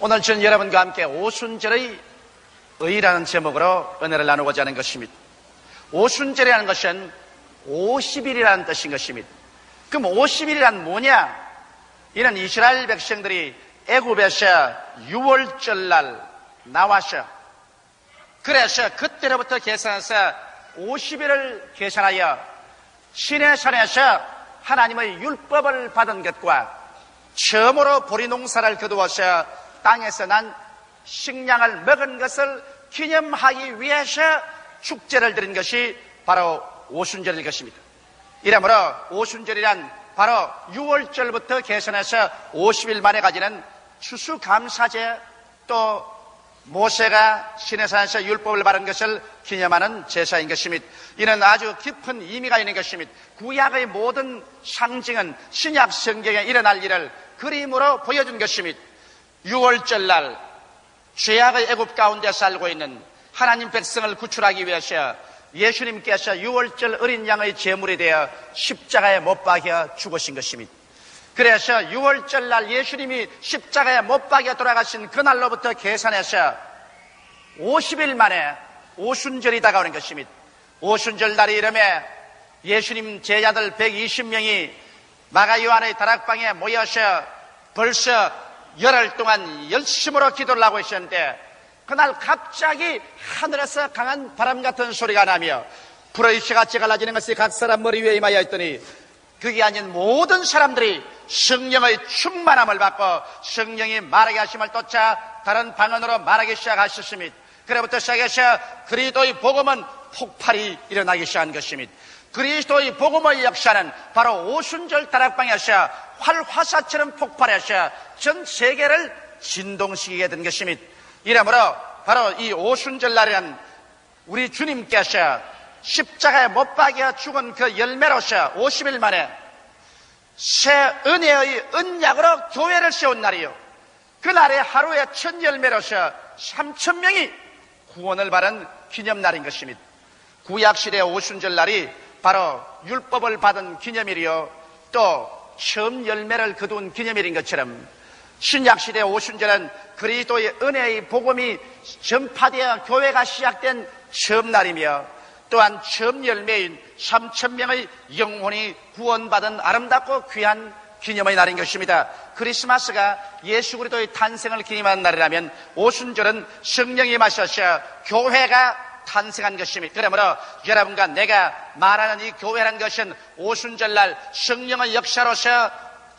오늘 저는 여러분과 함께 오순절의 의라는 제목으로 은혜를 나누고자 하는 것입니다. 오순절이라는 것은 50일이라는 뜻인 것입니다. 그럼 50일이란 뭐냐? 이는 이스라엘 백성들이 애굽에서 6월절날 나와서, 그래서 그때로부터 계산해서 50일을 계산하여 시내산에서 하나님의 율법을 받은 것과 처음으로 보리농사를 거두어서 땅에서 난 식량을 먹은 것을 기념하기 위해서 축제를 드린 것이 바로 오순절일 것입니다. 이러므로 오순절이란 바로 6월절부터 계산해서 50일 만에 가지는 추수감사제, 또 모세가 시내산에서 율법을 받은 것을 기념하는 제사인 것입니다. 이는 아주 깊은 의미가 있는 것입니다. 구약의 모든 상징은 신약 성경에 일어날 일을 그림으로 보여준 것입니다. 6월절날 죄악의 애굽 가운데 살고 있는 하나님 백성을 구출하기 위해서 예수님께서 6월절 어린 양의 제물이 되어 십자가에 못 박혀 죽으신 것입니다. 그래서 6월절날 예수님이 십자가에 못 박혀 돌아가신 그날로부터 계산해서 50일 만에 오순절이 다가오는 것입니다. 오순절 날이 이름에 예수님 제자들 120명이 마가 요한의 다락방에 모여서 벌써 열흘 동안 열심으로 기도를 하고 있었는데, 그날 갑자기 하늘에서 강한 바람 같은 소리가 나며 불의 쇠같이 갈라지는 것이 각 사람 머리 위에 임하여 있더니, 그게 아닌 모든 사람들이 성령의 충만함을 받고 성령이 말하게 하심을 쫓아 다른 방언으로 말하기 시작하셨습니다. 그로부터 시작해서 그리스도의 복음은 폭발이 일어나기 시작한 것입니다. 그리스도의 복음의 역사는 바로 오순절 다락방에서 활화사처럼 폭발해서 전 세계를 진동시키게 된 것입니다. 이러므로 바로 이 오순절 날에는 우리 주님께서 십자가에 못 박여 죽은 그 열매로서 50일 만에 새 은혜의 언약으로 교회를 세운 날이요, 그날에 하루에 첫 열매로서 3,000명이 구원을 받은 기념날인 것입니다. 구약시대 오순절 날이 바로 율법을 받은 기념일이요, 또 처음 열매를 거둔 기념일인 것처럼 신약시대 오순절은 그리스도의 은혜의 복음이 전파되어 교회가 시작된 처음 날이며, 또한 처음 열매인 3,000명의 영혼이 구원받은 아름답고 귀한 기념의 날인 것입니다. 크리스마스가 예수 그리스도의 탄생을 기념하는 날이라면 오순절은 성령이 마셔서 교회가 탄생한 것입니다. 그러므로 여러분과 내가 말하는 이 교회라는 것은 오순절날 성령의 역사로서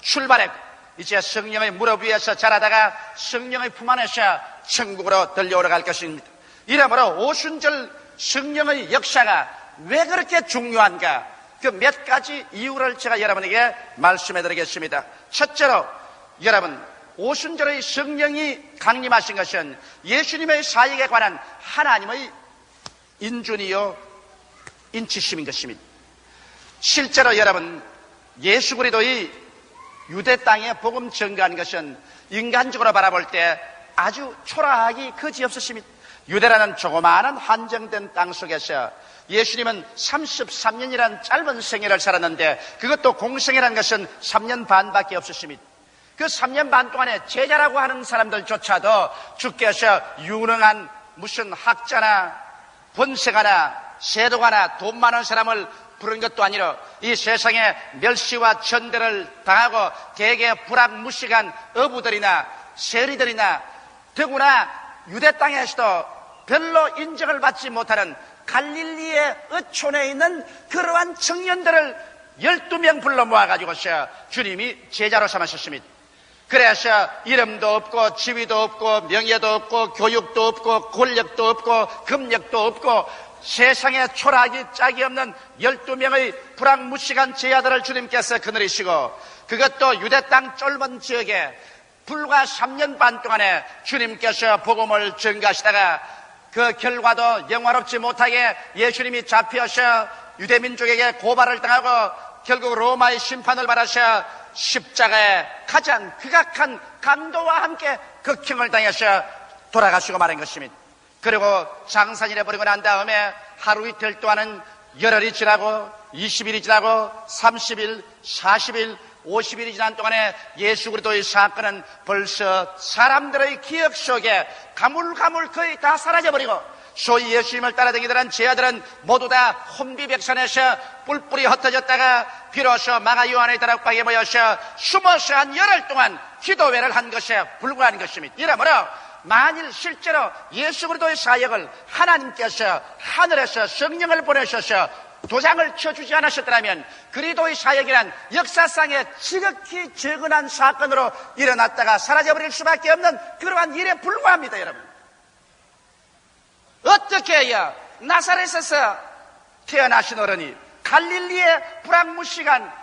출발했고, 이제 성령의 무릎 위에서 자라다가 성령의 품 안에서 천국으로 들려오러 갈 것입니다. 이러므로 오순절 성령의 역사가 왜 그렇게 중요한가, 그 몇 가지 이유를 제가 여러분에게 말씀해 드리겠습니다. 첫째로, 여러분, 오순절의 성령이 강림하신 것은 예수님의 사역에 관한 하나님의 인준이요 인치심인 것입니다. 실제로 여러분, 예수 그리스도의 유대 땅에 복음 전가한 것은 인간적으로 바라볼 때 아주 초라하기 그지없으십니다. 유대라는 조그마한 한정된 땅 속에서 예수님은 33년이라는 짧은 생애를 살았는데, 그것도 공생애라는 것은 3년 반밖에 없으십니다. 그 3년 반 동안에 제자라고 하는 사람들조차도 주께서 유능한 무슨 학자나 권세가나 세도가나 돈 많은 사람을 부른 것도 아니라 이 세상에 멸시와 천대를 당하고 대개 불악무식한 어부들이나 세리들이나 더구나 유대 땅에서도 별로 인정을 받지 못하는 갈릴리의 어촌에 있는 그러한 청년들을 12명 불러 모아가지고서 주님이 제자로 삼으셨습니다. 그래서 이름도 없고 지위도 없고 명예도 없고 교육도 없고 권력도 없고 금력도 없고 세상에 초라하기 짝이 없는 12명의 불악무식한 제자들을 주님께서 거느리시고, 그것도 유대 땅 좁은 지역에 불과 3년 반 동안에 주님께서 복음을 전가하시다가 그 결과도 영화롭지 못하게 예수님이 잡혀서 유대민족에게 고발을 당하고 결국 로마의 심판을 받아서 십자가에 가장 극악한 강도와 함께 극형을 당해서 돌아가시고 말한 것입니다. 그리고 장사일에 버리고 난 다음에 하루 이틀 동안은 열흘이 지나고 20일이 지나고 30일, 40일, 50일이 지난 동안에 예수 그리스도의 사건은 벌써 사람들의 기억 속에 가물가물 거의 다 사라져버리고, 소위 예수님을 따라다니던 제자들은 모두 다 혼비백산에서 뿔뿔이 흩어졌다가 비로소 마가 요한의 다락방에 모여서 숨어서 한 열흘 동안 기도회를 한 것에 불과한 것입니다. 이러므로 만일 실제로 예수 그리스도의 사역을 하나님께서 하늘에서 성령을 보내셔서 도장을 쳐주지 않으셨더라면 그리스도의 사역이란 역사상에 지극히 적은한 사건으로 일어났다가 사라져버릴 수밖에 없는 그러한 일에 불과합니다. 여러분, 어떻게 해야 나사렛에서 태어나신 어른이 갈릴리의 불황무시간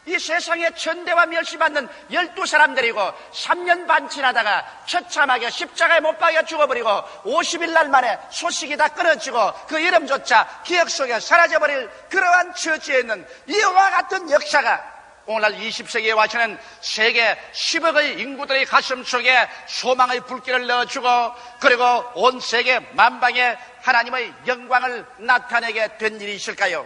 이 세상에 천대와 멸시받는 12사람들이고 3년 반 지나다가 처참하게 십자가에 못 박여 죽어버리고 50일 날 만에 소식이 다 끊어지고 그 이름조차 기억 속에 사라져버릴 그러한 처지에 있는 이와 같은 역사가 오늘날 20세기에 와서는 세계 10억의 인구들의 가슴 속에 소망의 불길을 넣어주고, 그리고 온 세계 만방에 하나님의 영광을 나타내게 된 일이 있을까요?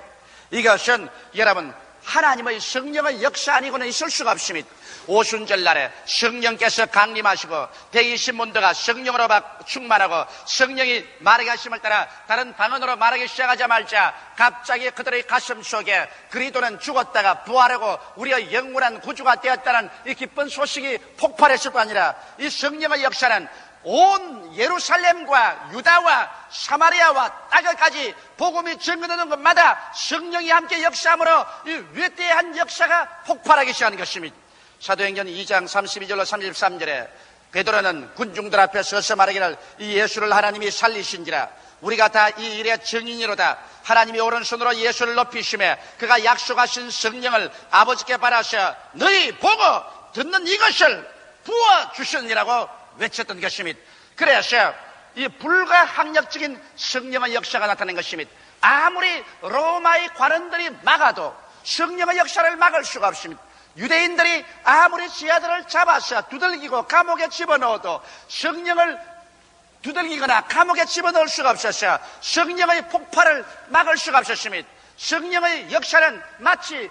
이것은 여러분 하나님의 성령의 역사 아니고는 있을 수가 없습니다. 오순절 날에 성령께서 강림하시고 대의신문도가 성령으로 충만하고 성령이 말하게 하심을 따라 다른 방언으로 말하기 시작하자마자 갑자기 그들의 가슴 속에 그리스도는 죽었다가 부활하고 우리의 영원한 구주가 되었다는 이 기쁜 소식이 폭발했을 뿐 아니라 이 성령의 역사는 온 예루살렘과 유다와 사마리아와 땅까지 복음이 증거되는 곳마다 성령이 함께 역사함으로 이 위대한 역사가 폭발하기 시작하는 것입니다. 사도행전 2장 32절로 33절에 베드로는 군중들 앞에 서서 말하기를 이 예수를 하나님이 살리신지라 우리가 다 이 일의 증인이로다. 하나님이 오른손으로 예수를 높이시며 그가 약속하신 성령을 아버지께 받아서 너희 보고 듣는 이것을 부어주시느니라고 외쳤던 것입니다. 그래서 이 불가항력적인 성령의 역사가 나타난 것입니다. 아무리 로마의 관원들이 막아도 성령의 역사를 막을 수가 없습니다. 유대인들이 아무리 제자들을 잡아서 두들기고 감옥에 집어넣어도 성령을 두들기거나 감옥에 집어넣을 수가 없었어요. 성령의 폭발을 막을 수가 없었습니다. 성령의 역사는 마치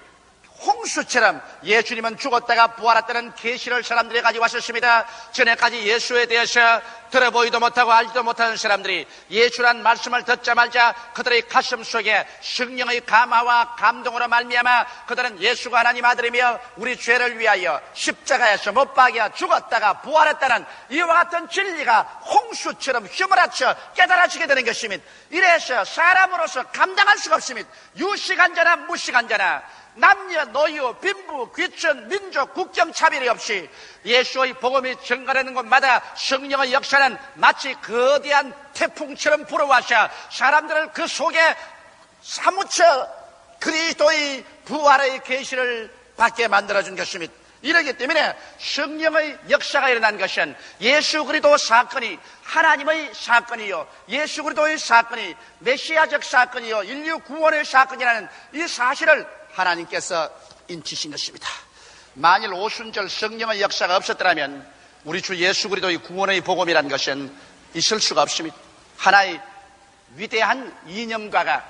홍수처럼 예수님은 죽었다가 부활했다는 계시를 사람들이 가지고 왔었습니다. 전에까지 예수에 대해서 들어보지도 못하고 알지도 못하는 사람들이 예수란 말씀을 듣자마자 그들의 가슴 속에 성령의 감화와 감동으로 말미암아 그들은 예수가 하나님 아들이며 우리 죄를 위하여 십자가에서 못 박여 죽었다가 부활했다는 이와 같은 진리가 홍수처럼 휘몰아쳐 깨달아지게 되는 것입니다. 이래서 사람으로서 감당할 수가 없습니다. 유식한 자나 무식한 자나 남녀, 노유, 빈부, 귀천, 민족, 국경 차별이 없이 예수의 복음이 증가되는 곳마다 성령의 역사는 마치 거대한 태풍처럼 불어와서 사람들을 그 속에 사무쳐 그리스도의 부활의 계시를 받게 만들어준 것입니다. 이러기 때문에 성령의 역사가 일어난 것은 예수 그리스도 사건이 하나님의 사건이요, 예수 그리스도의 사건이 메시아적 사건이요, 인류 구원의 사건이라는 이 사실을 하나님께서 인치신 것입니다. 만일 오순절 성령의 역사가 없었더라면 우리 주 예수 그리스도의 구원의 복음이라는 것은 있을 수가 없습니다. 하나의 위대한 이념가가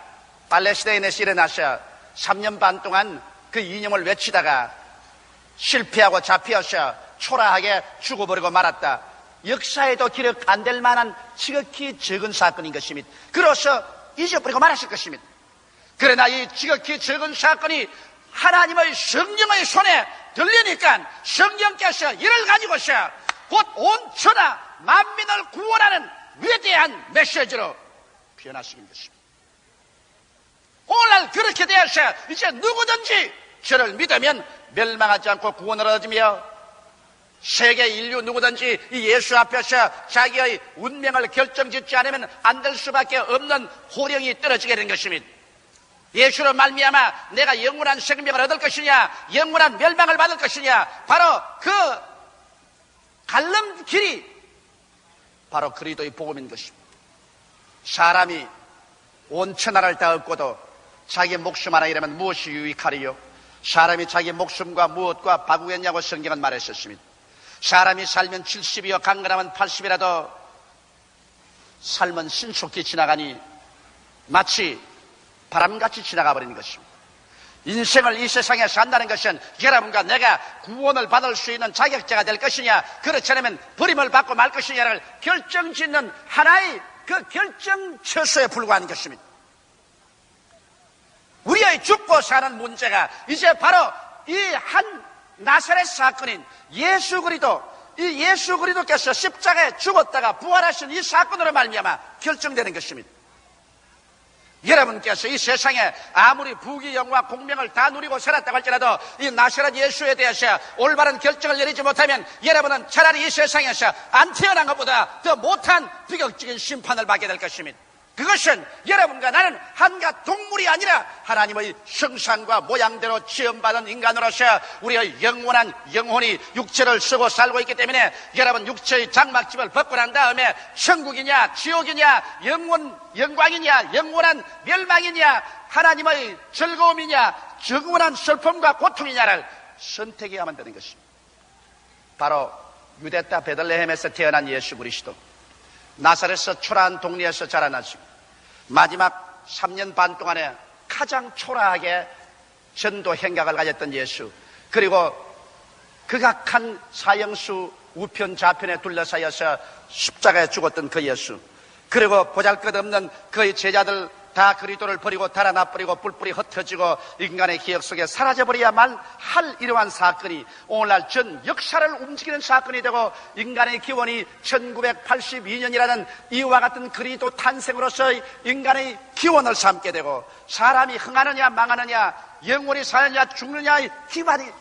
팔레스타인에서 일어나서 3년 반 동안 그 이념을 외치다가 실패하고 잡혀서 초라하게 죽어버리고 말았다. 역사에도 기록 안 될 만한 지극히 적은 사건인 것입니다. 그래서 잊어버리고 말았을 것입니다. 그러나 이 지극히 적은 사건이 하나님의 성령의 손에 들리니까 성령께서 이를 가지고서 곧 온 천하 만민을 구원하는 위대한 메시지로 변화시킨 것입니다. 오늘날 그렇게 되어서 이제 누구든지 저를 믿으면 멸망하지 않고 구원을 얻으며 세계 인류 누구든지 이 예수 앞에서 자기의 운명을 결정짓지 않으면 안 될 수밖에 없는 호령이 떨어지게 된 것입니다. 예수로 말미암아 내가 영원한 생명을 얻을 것이냐, 영원한 멸망을 받을 것이냐, 바로 그 갈림길이 바로 그리스도의 복음인 것입니다. 사람이 온 천하를 다 얻고도 자기 목숨 하나 잃으면 무엇이 유익하리요? 사람이 자기 목숨과 무엇과 바꾸겠냐고 성경은 말했었습니다. 사람이 살면 70이요 강건하면 80이라도 삶은 신속히 지나가니 마치 바람같이 지나가 버리는 것입니다. 인생을 이 세상에 산다는 것은 여러분과 내가 구원을 받을 수 있는 자격자가 될 것이냐, 그렇지 않으면 버림을 받고 말 것이냐를 결정짓는 하나의 그 결정처소에 불과한 것입니다. 우리의 죽고 사는 문제가 이제 바로 이 한 나사렛 사건인 예수 그리스도, 이 예수 그리스도께서 십자가에 죽었다가 부활하신 이 사건으로 말미암아 결정되는 것입니다. 여러분께서 이 세상에 아무리 부귀 영화 공명을 다 누리고 살았다고 할지라도 이 나사렛 예수에 대해서 올바른 결정을 내리지 못하면 여러분은 차라리 이 세상에서 안 태어난 것보다 더 못한 비극적인 심판을 받게 될 것입니다. 그것은 여러분과 나는 한갓 동물이 아니라 하나님의 형상과 모양대로 지음받은 인간으로서 우리의 영원한 영혼이 육체를 쓰고 살고 있기 때문에 여러분 육체의 장막집을 벗고 난 다음에 천국이냐 지옥이냐 영광이냐 영원한 멸망이냐 하나님의 즐거움이냐 영원한 슬픔과 고통이냐를 선택해야만 되는 것입니다. 바로 유대 땅 베들레헴에서 태어난 예수 그리스도, 나사렛에서 초라한 동네에서 자라나시고 마지막 3년 반 동안에 가장 초라하게 전도 행각을 가졌던 예수, 그리고 극악한 사형수 우편 좌편에 둘러싸여서 십자가에 죽었던 그 예수, 그리고 보잘것없는 그의 제자들 다 그리스도를 버리고 달아나버리고 뿔뿔이 흩어지고 인간의 기억 속에 사라져버려야만 할 이러한 사건이 오늘날 전 역사를 움직이는 사건이 되고 인간의 기원이 1982년이라는 이와 같은 그리스도 탄생으로서의 인간의 기원을 삼게 되고 사람이 흥하느냐 망하느냐 영원히 사느냐 죽느냐의 기반이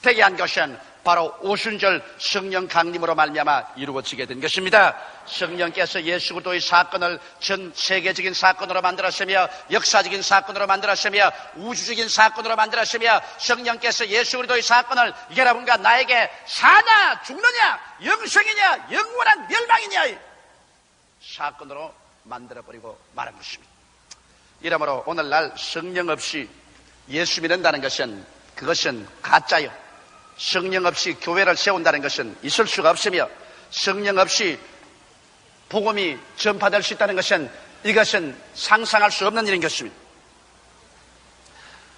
되게 한 것은 바로 오순절 성령 강림으로 말미암아 이루어지게 된 것입니다. 성령께서 예수 그리스도의 사건을 전 세계적인 사건으로 만들었으며 역사적인 사건으로 만들었으며 우주적인 사건으로 만들었으며 성령께서 예수 그리스도의 사건을 여러분과 나에게 사냐 죽느냐 영생이냐 영원한 멸망이냐의 사건으로 만들어버리고 말한 것입니다. 이러므로 오늘날 성령 없이 예수 믿는다는 것은 그것은 가짜요. 성령 없이 교회를 세운다는 것은 있을 수가 없으며 성령 없이 복음이 전파될 수 있다는 것은 이것은 상상할 수 없는 일인 것입니다.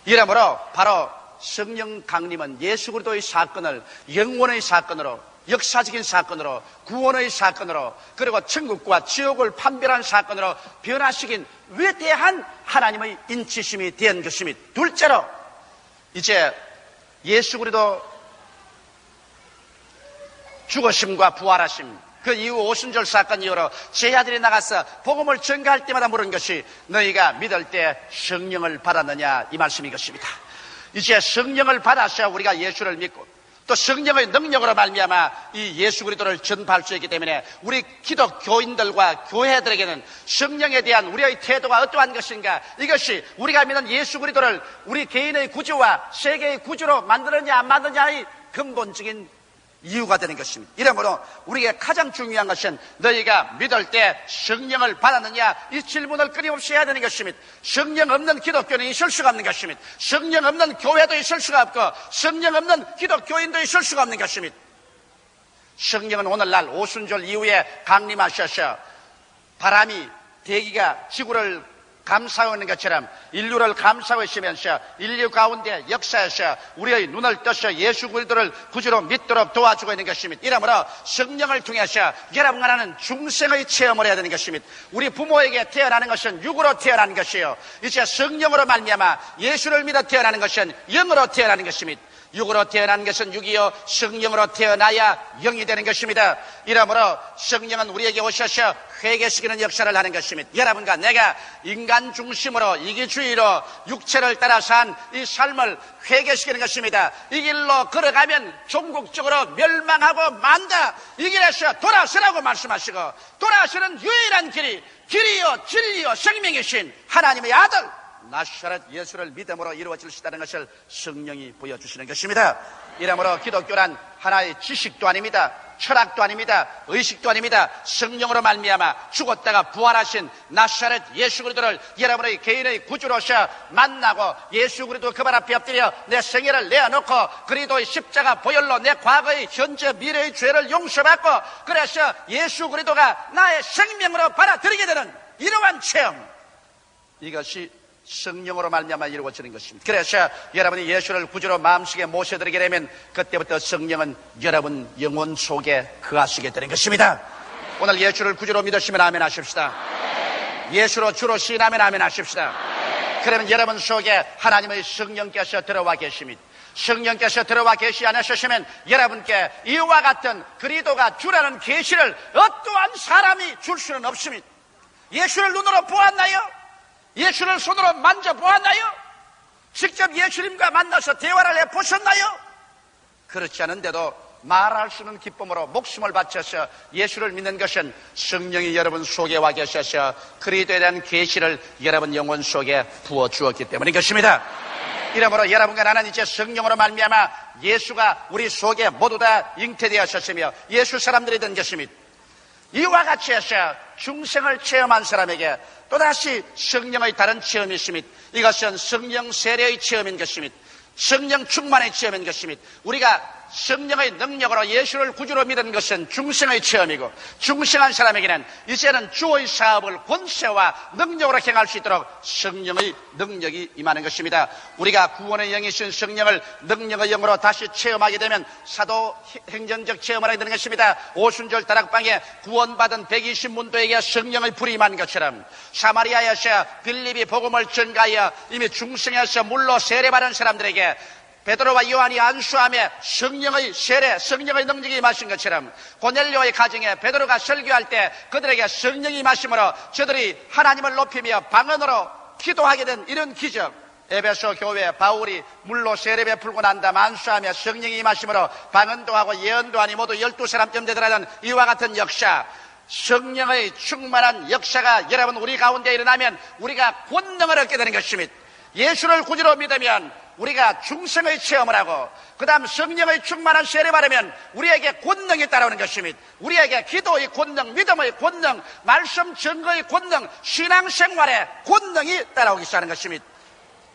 이러므로 바로 성령 강림은 예수 그리스도의 사건을 영원의 사건으로, 역사적인 사건으로, 구원의 사건으로, 그리고 천국과 지옥을 판별한 사건으로 변화시킨 위대한 하나님의 인치심이 된 것입니다. 둘째로 이제 예수 그리스도 죽으심과 부활하심, 그 이후 오순절 사건 이후로 제자들이 나가서 복음을 전가할 때마다 물은 것이 너희가 믿을 때 성령을 받았느냐 이 말씀인 것입니다. 이제 성령을 받아서 우리가 예수를 믿고 또 성령의 능력으로 말미암아 이 예수 그리스도를 전파할 수 있기 때문에 우리 기독교인들과 교회들에게는 성령에 대한 우리의 태도가 어떠한 것인가, 이것이 우리가 믿는 예수 그리스도를 우리 개인의 구주와 세계의 구주로 만드느냐 안 만드느냐의 근본적인 이유가 되는 것입니다. 이러므로 우리에게 가장 중요한 것은 너희가 믿을 때 성령을 받았느냐 이 질문을 끊임없이 해야 되는 것입니다. 성령 없는 기독교는 있을 수가 없는 것입니다. 성령 없는 교회도 있을 수가 없고 성령 없는 기독교인도 있을 수가 없는 것입니다. 성령은 오늘날 오순절 이후에 강림하셔서 바람이 대기가 지구를 감싸고 있는 것처럼 인류를 감싸고 있으면서 인류 가운데 역사에서 우리의 눈을 떠서 예수 그리스도를 구주로 믿도록 도와주고 있는 것입니다. 이러므로 성령을 통해서 여러분과 나는 중생의 체험을 해야 되는 것입니다. 우리 부모에게 태어나는 것은 육으로 태어나는 것이요, 이제 성령으로 말미암아 예수를 믿어 태어나는 것은 영으로 태어나는 것입니다. 육으로 태어난 것은 육이요 성령으로 태어나야 영이 되는 것입니다. 이러므로 성령은 우리에게 오셔서 회개시키는 역사를 하는 것입니다. 여러분과 내가 인간 중심으로 이기주의로 육체를 따라 산 이 삶을 회개시키는 것입니다. 이 길로 걸어가면 종국적으로 멸망하고 만다, 이 길에서 돌아서라고 말씀하시고 돌아서는 유일한 길이요 진리요 생명이신 하나님의 아들 나사렛 예수를 믿음으로 이루어질 수 있다는 것을 성령이 보여주시는 것입니다. 이러므로 기독교란 하나의 지식도 아닙니다. 철학도 아닙니다. 의식도 아닙니다. 성령으로 말미암아 죽었다가 부활하신 나사렛 예수 그리스도를 여러분의 개인의 구주로서 만나고 예수 그리스도 그 발 앞에 엎드려 내 생애를 내어놓고 그리스도의 십자가 보혈로 내 과거의 현재 미래의 죄를 용서받고 그래서 예수 그리스도가 나의 생명으로 받아들이게 되는 이러한 체험, 이것이 성령으로 말미암아 이루어지는 것입니다. 그래서 여러분이 예수를 구주로 마음속에 모셔드리게 되면 그때부터 성령은 여러분 영혼 속에 거하시게 되는 것입니다. 오늘 예수를 구주로 믿으시면 아멘 하십시다. 예수로 주로 시인하면 아멘 하십시다. 그러면 여러분 속에 하나님의 성령께서 들어와 계십니다. 성령께서 들어와 계시 않으셨으면 여러분께 이와 같은 그리스도가 주라는 계시를 어떠한 사람이 줄 수는 없습니다. 예수를 눈으로 보았나요? 예수를 손으로 만져보았나요? 직접 예수님과 만나서 대화를 해보셨나요? 그렇지 않은데도 말할 수 있는 기쁨으로 목숨을 바쳐서 예수를 믿는 것은 성령이 여러분 속에 와 계셔서 그리스도에 대한 계시를 여러분 영혼 속에 부어주었기 때문인 것입니다. 이러므로 여러분과 나는 이제 성령으로 말미암아 예수가 우리 속에 모두 다 잉태되었으며 예수 사람들이 된 것입니다. 이와 같이 해서 중생을 체험한 사람에게 또다시 성령의 다른 체험이 있습니다. 이것은 성령 세례의 체험인 것입니다. 성령 충만의 체험인 것입니다. 우리가 성령의 능력으로 예수를 구주로 믿은 것은 중생의 체험이고, 중생한 사람에게는 이제는 주의 사업을 권세와 능력으로 행할 수 있도록 성령의 능력이 임하는 것입니다. 우리가 구원의 영이신 성령을 능력의 영으로 다시 체험하게 되면 사도 행전적 체험을 하게 되는 것입니다. 오순절 다락방에 구원받은 120문도에게 성령의 불이 임한 것처럼 사마리아에서 빌립이 복음을 전가하여 이미 중생에서 물로 세례받은 사람들에게 베드로와 요한이 안수함에 성령의 세례, 성령의 능력이 임하신 것처럼 고넬료의 가정에 베드로가 설교할 때 그들에게 성령이 임하심으로 저들이 하나님을 높이며 방언으로 기도하게 된 이런 기적, 에베소 교회 바울이 물로 세례 베풀고 난 다음 안수하며 성령이 임하심으로 방언도 하고 예언도 하니 모두 12사람쯤 되더라는 이와 같은 역사, 성령의 충만한 역사가 여러분 우리 가운데 일어나면 우리가 권능을 얻게 되는 것입니다. 예수를 구주로 믿으면 우리가 중생의 체험을 하고 그 다음 성령의 충만한 세례 받으면 우리에게 권능이 따라오는 것입니다. 우리에게 기도의 권능, 믿음의 권능, 말씀 증거의 권능, 신앙생활의 권능이 따라오기 시작하는 것입니다.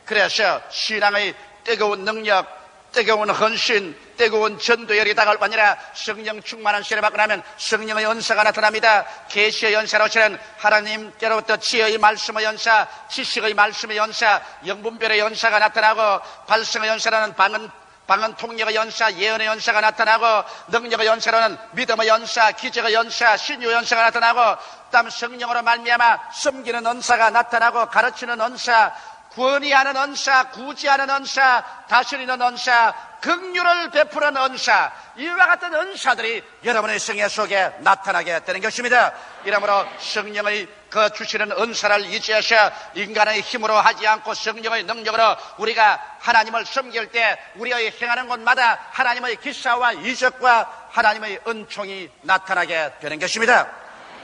그래서 신앙의 뜨거운 능력, 뜨거운 헌신, 뜨거운 전도열이 다가올 뿐 아니라 성령 충만한 세례 받고 나면 성령의 연사가 나타납니다. 계시의 연사로서는 하나님께로부터 지혜의 말씀의 연사, 지식의 말씀의 연사, 영분별의 연사가 나타나고, 발성의 연사로는 방언 통역의 연사, 예언의 연사가 나타나고, 능력의 연사로는 믿음의 연사, 기적의 연사, 신유의 연사가 나타나고, 다음 성령으로 말미암아 섬기는 은사가 나타나고, 가르치는 은사, 구원이하는 은사, 구제하는 은사, 다스리는 은사, 긍휼을 베푸는 은사, 이와 같은 은사들이 여러분의 생애 속에 나타나게 되는 것입니다. 이러므로 성령의 그 주시는 은사를 의지하셔 인간의 힘으로 하지 않고 성령의 능력으로 우리가 하나님을 섬길 때 우리의 행하는 곳마다 하나님의 기사와 이적과 하나님의 은총이 나타나게 되는 것입니다.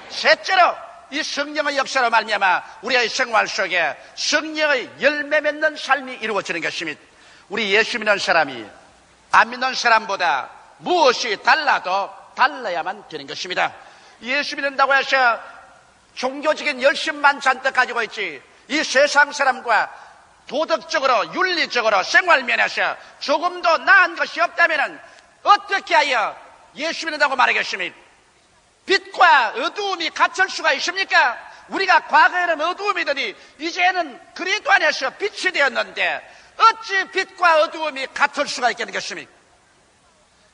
셋째로 이 성령의 역사로 말미암아 우리의 생활 속에 성령의 열매 맺는 삶이 이루어지는 것입니다. 우리 예수 믿는 사람이 안 믿는 사람보다 무엇이 달라도 달라야만 되는 것입니다. 예수 믿는다고 해서 종교적인 열심만 잔뜩 가지고 있지, 이 세상 사람과 도덕적으로 윤리적으로 생활면에서 조금도 나은 것이 없다면 어떻게 하여 예수 믿는다고 말하겠습니까? 빛과 어두움이 같을 수가 있습니까? 우리가 과거에는 어두움이더니 이제는 그리스도 안에서 빛이 되었는데 어찌 빛과 어두움이 같을 수가 있겠는 것입니까?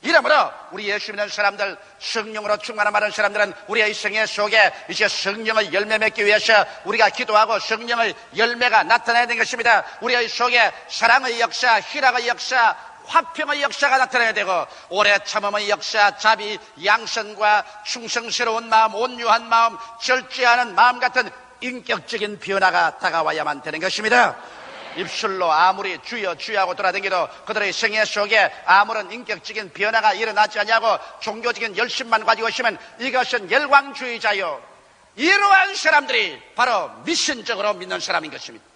이러므로 우리 예수 믿는 사람들, 성령으로 충만한 많은 사람들은 우리의 생애 속에 이제 성령의 열매 맺기 위해서 우리가 기도하고 성령의 열매가 나타나야 되는 것입니다. 우리의 속에 사랑의 역사, 희락의 역사, 화평의 역사가 나타나야 되고, 오래 참음의 역사, 자비, 양선과 충성스러운 마음, 온유한 마음, 절제하는 마음 같은 인격적인 변화가 다가와야만 되는 것입니다. 입술로 아무리 주여 주여하고 돌아다니도 그들의 생애 속에 아무런 인격적인 변화가 일어나지 않냐고 종교적인 열심만 가지고 있으면 이것은 열광주의자요, 이러한 사람들이 바로 미신적으로 믿는 사람인 것입니다.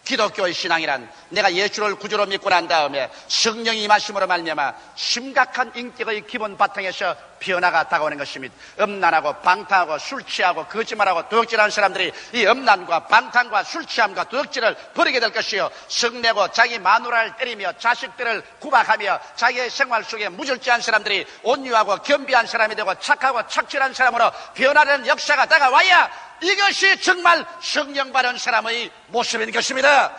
기독교의 신앙이란 내가 예수를 구주로 믿고 난 다음에 성령이 임하심으로 말미암아 심각한 인격의 기본 바탕에서 변화가 다가오는 것입니다. 음란하고 방탕하고 술 취하고 거짓말하고 도둑질하는 사람들이 이 음란과 방탕과 술 취함과 도둑질을 버리게 될 것이요, 성내고 자기 마누라를 때리며 자식들을 구박하며 자기의 생활 속에 무절제한 사람들이 온유하고 겸비한 사람이 되고 착하고 착실한 사람으로 변화되는 역사가 다가와야 이것이 정말 성령 받은 사람의 모습인 것입니다.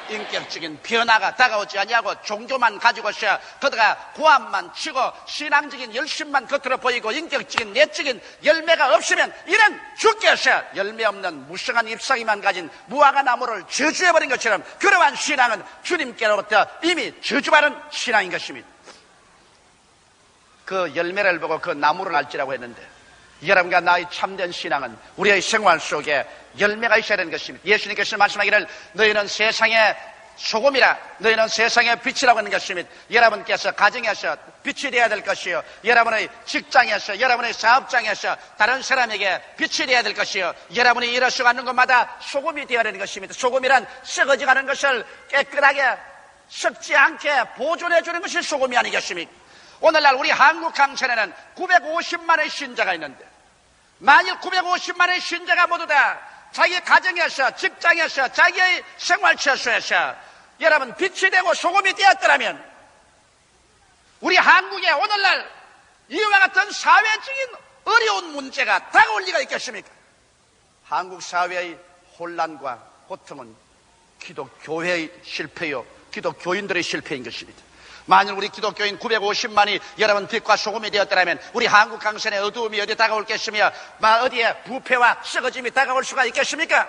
인격적인 변화가 다가오지 아니하고 종교만 가지고서 그다가 고함만 치고 신앙적인 열심만 겉으로 보이고 인격적인 내적인 열매가 없으면 이는 주께서 열매 없는 무성한 잎사귀만 가진 무화과 나무를 저주해버린 것처럼 그러한 신앙은 주님께로부터 이미 저주받은 신앙인 것입니다. 그 열매를 보고 그 나무를 알지라고 했는데 여러분과 나의 참된 신앙은 우리의 생활 속에 열매가 있어야 되는 것입니다. 예수님께서 말씀하기를 너희는 세상의 소금이라 너희는 세상의 빛이라고 하는 것입니다. 여러분께서 가정에서 빛이 되어야 될 것이요 여러분의 직장에서 여러분의 사업장에서 다른 사람에게 빛이 되어야 될 것이요 여러분이 일어서가는 곳마다 소금이 되어야 되는 것입니다. 소금이란 썩어져가는 것을 깨끗하게 썩지 않게 보존해 주는 것이 소금이 아니겠습니까? 오늘날 우리 한국 강천에는 950만의 신자가 있는데 만일 950만의 신자가 모두 다 자기 가정에서 직장에서 자기의 생활처소에서 여러분 빛이 되고 소금이 되었더라면 우리 한국에 오늘날 이와 같은 사회적인 어려운 문제가 다가올 리가 있겠습니까? 한국 사회의 혼란과 고통은 기독교회의 실패요 기독교인들의 실패인 것입니다. 만일 우리 기독교인 950만이 여러분 빛과 소금이 되었더라면 우리 한국 강산에 어두움이 어디 다가올겠으며 어디에 부패와 썩어짐이 다가올 수가 있겠습니까?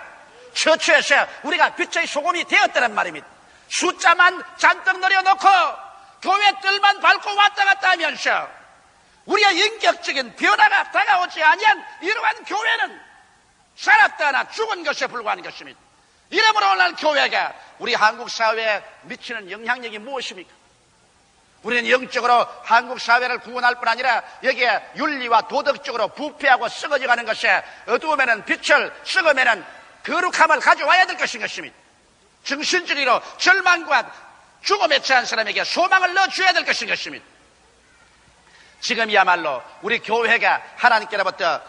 처처에서 우리가 빛의 소금이 되었더란 말입니다. 숫자만 잔뜩 늘여놓고 교회 뜰만 밟고 왔다 갔다 하면서 우리의 인격적인 변화가 다가오지 아니한 이러한 교회는 살았다 하나 죽은 것에 불과한 것입니다. 이러므로 오늘 교회가 우리 한국 사회에 미치는 영향력이 무엇입니까? 우리는 영적으로 한국 사회를 구원할 뿐 아니라 여기에 윤리와 도덕적으로 부패하고 썩어져가는 것에 어두움에는 빛을 썩음에는 거룩함을 가져와야 될 것인 것입니다. 정신적으로 절망과 죽음에 처한 사람에게 소망을 넣어줘야 될 것인 것입니다. 지금이야말로 우리 교회가 하나님께로부터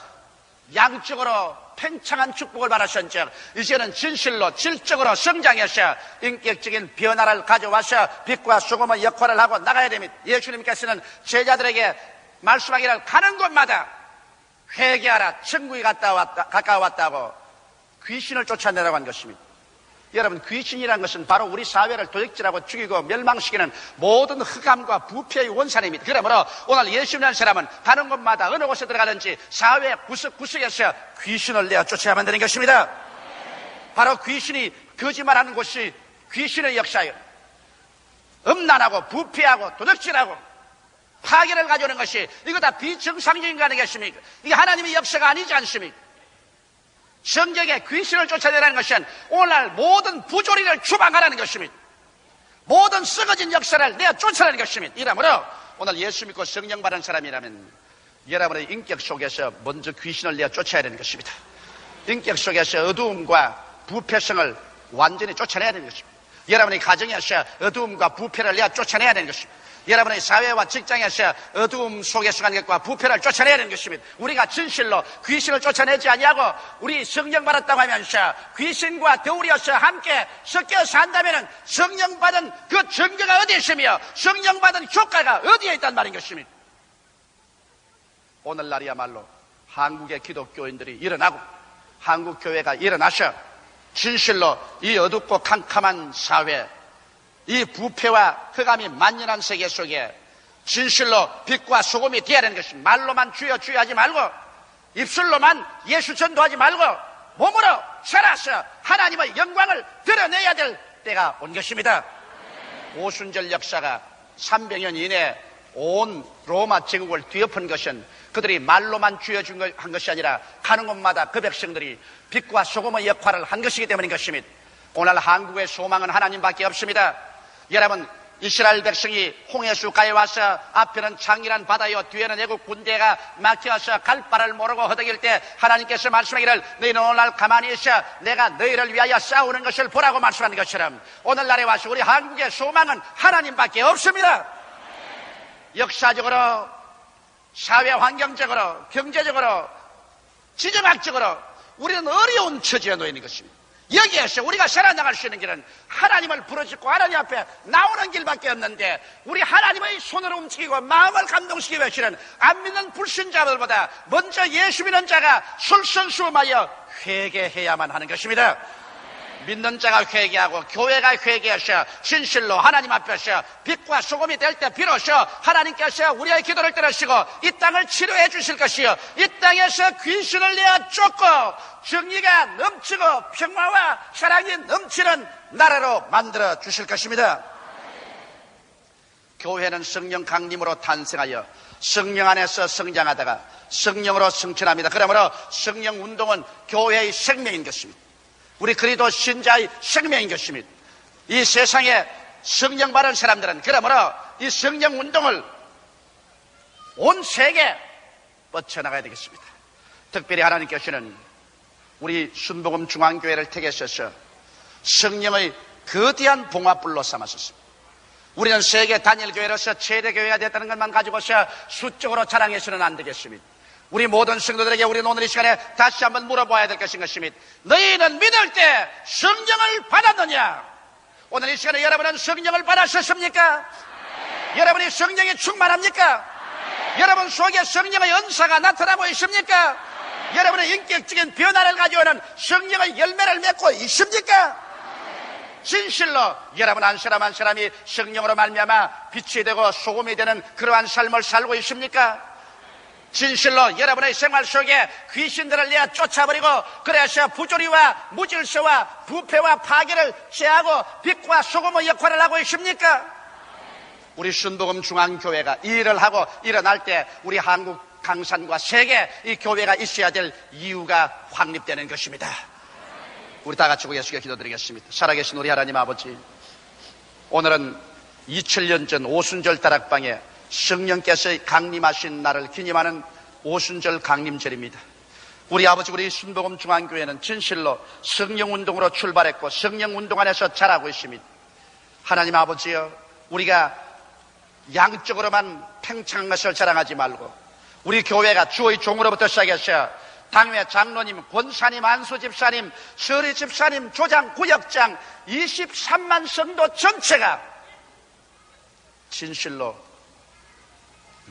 양적으로 팽창한 축복을 받으셨는즉 이제는 진실로 질적으로 성장해서 인격적인 변화를 가져와서 빛과 소금의 역할을 하고 나가야 됩니다. 예수님께서는 제자들에게 말씀하기를 가는 곳마다 회개하라 천국이 가까워왔다고 귀신을 쫓아내라고 한 것입니다. 여러분 귀신이라는 것은 바로 우리 사회를 도적질하고 죽이고 멸망시키는 모든 흑암과 부패의 원산입니다. 그러므로 오늘 예수님이라는 사람은 가는 곳마다 어느 곳에 들어가든지 사회 구석구석에서 귀신을 내어 쫓아야만 되는 것입니다. 바로 귀신이 거짓말하는 곳이 귀신의 역사예요. 음란하고 부패하고 도적질하고 파괴를 가져오는 것이 이거 다 비정상적인 거 아니겠습니까? 이게 하나님의 역사가 아니지 않습니까? 성경에 귀신을 쫓아내라는 것은 오늘날 모든 부조리를 추방하라는 것입니다. 모든 썩어진 역사를 내어 쫓아내는 것입니다. 이러므로 오늘 예수 믿고 성령 받은 사람이라면 여러분의 인격 속에서 먼저 귀신을 내어 쫓아야 되는 것입니다. 인격 속에서 어두움과 부패성을 완전히 쫓아내야 되는 것입니다. 여러분의 가정에서 어두움과 부패를 내어 쫓아내야 되는 것입니다. 여러분의 사회와 직장에서 어두움 속에서 가는 것과 부패를 쫓아내야 되는 것입니다. 우리가 진실로 귀신을 쫓아내지 아니하고 우리 성령 받았다고 하면서 귀신과 더불어서 함께 섞여 산다면 성령 받은 그 증거가 어디에 있으며 성령 받은 효과가 어디에 있단 말인 것입니다. 오늘날이야말로 한국의 기독교인들이 일어나고 한국 교회가 일어나서 진실로 이 어둡고 캄캄한 사회 이 부패와 흑암이 만연한 세계 속에 진실로 빛과 소금이 되어야 되는 것입니다. 말로만 주여 주여 하지 말고 입술로만 예수 전도하지 말고 몸으로 살아서 하나님의 영광을 드러내야 될 때가 온 것입니다. 오순절 역사가 300년 이내에 온 로마 제국을 뒤엎은 것은 그들이 말로만 주여 한 것이 아니라 가는 곳마다 그 백성들이 빛과 소금의 역할을 한 것이기 때문인 것입니다. 오늘 한국의 소망은 하나님밖에 없습니다. 여러분 이스라엘 백성이 홍해수가에 와서 앞에는 장이란 바다요 뒤에는 애국 군대가 막혀서 갈 바를 모르고 허덕일 때 하나님께서 말씀하기를 너희는 오늘날 가만히 있어 내가 너희를 위하여 싸우는 것을 보라고 말씀하는 것처럼 오늘날에 와서 우리 한국의 소망은 하나님밖에 없습니다. 역사적으로 사회 환경적으로 경제적으로 지정학적으로 우리는 어려운 처지에 놓여 있는 것입니다. 여기에서 우리가 살아나갈 수 있는 길은 하나님을 부르짖고 하나님 앞에 나오는 길밖에 없는데, 우리 하나님의 손을 움직이고 마음을 감동시키기 위해서는 안 믿는 불신자들보다 먼저 예수 믿는 자가 솔선수범하여 회개해야만 하는 것입니다. 믿는 자가 회개하고 교회가 회개하셔 진실로 하나님 앞에서 빛과 소금이 될 때 비로소 하나님께서 우리의 기도를 들으시고 이 땅을 치료해 주실 것이요, 이 땅에서 귀신을 내어 쫓고 정의가 넘치고 평화와 사랑이 넘치는 나라로 만들어 주실 것입니다. 교회는 성령 강림으로 탄생하여 성령 안에서 성장하다가 성령으로 성천합니다. 그러므로 성령 운동은 교회의 생명인 것입니다. 우리 그리스도 신자의 생명인 것입니다. 이 세상에 성령 바른 사람들은 그러므로 이 성령 운동을 온 세계에 뻗쳐나가야 되겠습니다. 특별히 하나님께서는 우리 순복음 중앙교회를 택하셔서 성령의 거대한 봉화불로 삼으셨습니다. 우리는 세계 단일교회로서 최대교회가 됐다는 것만 가지고서 수적으로 자랑해서는 안 되겠습니다. 우리 모든 성도들에게 우리는 오늘 이 시간에 다시 한번 물어봐야 될 것인 것입니다. 너희는 믿을 때 성령을 받았느냐? 오늘 이 시간에 여러분은 성령을 받으셨습니까? 여러분이 성령에 충만합니까? 여러분 속에 성령의 은사가 나타나고 있습니까? 여러분의 인격적인 변화를 가져오는 성령의 열매를 맺고 있습니까? 진실로 여러분 한 사람 한 사람이 성령으로 말미암아 빛이 되고 소금이 되는 그러한 삶을 살고 있습니까? 진실로 여러분의 생활 속에 귀신들을 내어 쫓아버리고 그래서 부조리와 무질서와 부패와 파괴를 제하고 빛과 소금의 역할을 하고 있습니까? 우리 순복음 중앙교회가 이 일을 하고 일어날 때 우리 한국 강산과 세계 이 교회가 있어야 될 이유가 확립되는 것입니다. 우리 다 같이 예수께 기도드리겠습니다. 살아계신 우리 하나님 아버지, 오늘은 2000년 전 오순절 다락방에 성령께서 강림하신 날을 기념하는 오순절 강림절입니다. 우리 아버지, 우리 순복음 중앙교회는 진실로 성령운동으로 출발했고 성령운동 안에서 자라고 있습니다. 하나님 아버지여, 우리가 양쪽으로만 팽창한 것을 자랑하지 말고 우리 교회가 주의 종으로부터 시작해서 당회 장로님, 권사님, 안수집사님, 서리집사님, 조장, 구역장 23만 성도 전체가 진실로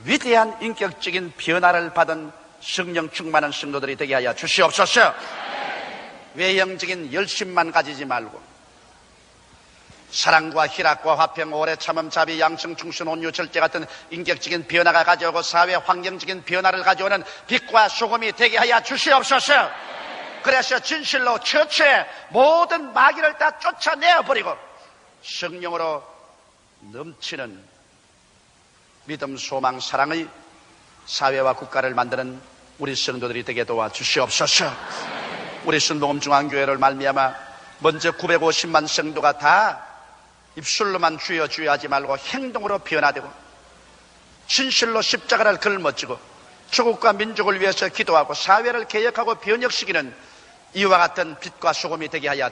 위대한 인격적인 변화를 받은 성령 충만한 성도들이 되게 하여 주시옵소서. 외형적인 열심만 가지지 말고 사랑과 희락과 화평, 오래 참음, 자비, 양성, 충신, 온유, 절제 같은 인격적인 변화가 가져오고 사회 환경적인 변화를 가져오는 빛과 소금이 되게 하여 주시옵소서. 그래서 진실로 처처의 모든 마귀를 다 쫓아내어버리고 성령으로 넘치는 믿음, 소망, 사랑의 사회와 국가를 만드는 우리 성도들이 되게 도와주시옵소서. 우리 순복음 중앙교회를 말미암아 먼저 950만 성도가 다 입술로만 주여 주여 하지 말고 행동으로 변화되고 진실로 십자가를 걸머쥐고 조국과 민족을 위해서 기도하고 사회를 개혁하고 변혁시키는 이와 같은 빛과 소금이 되게 하여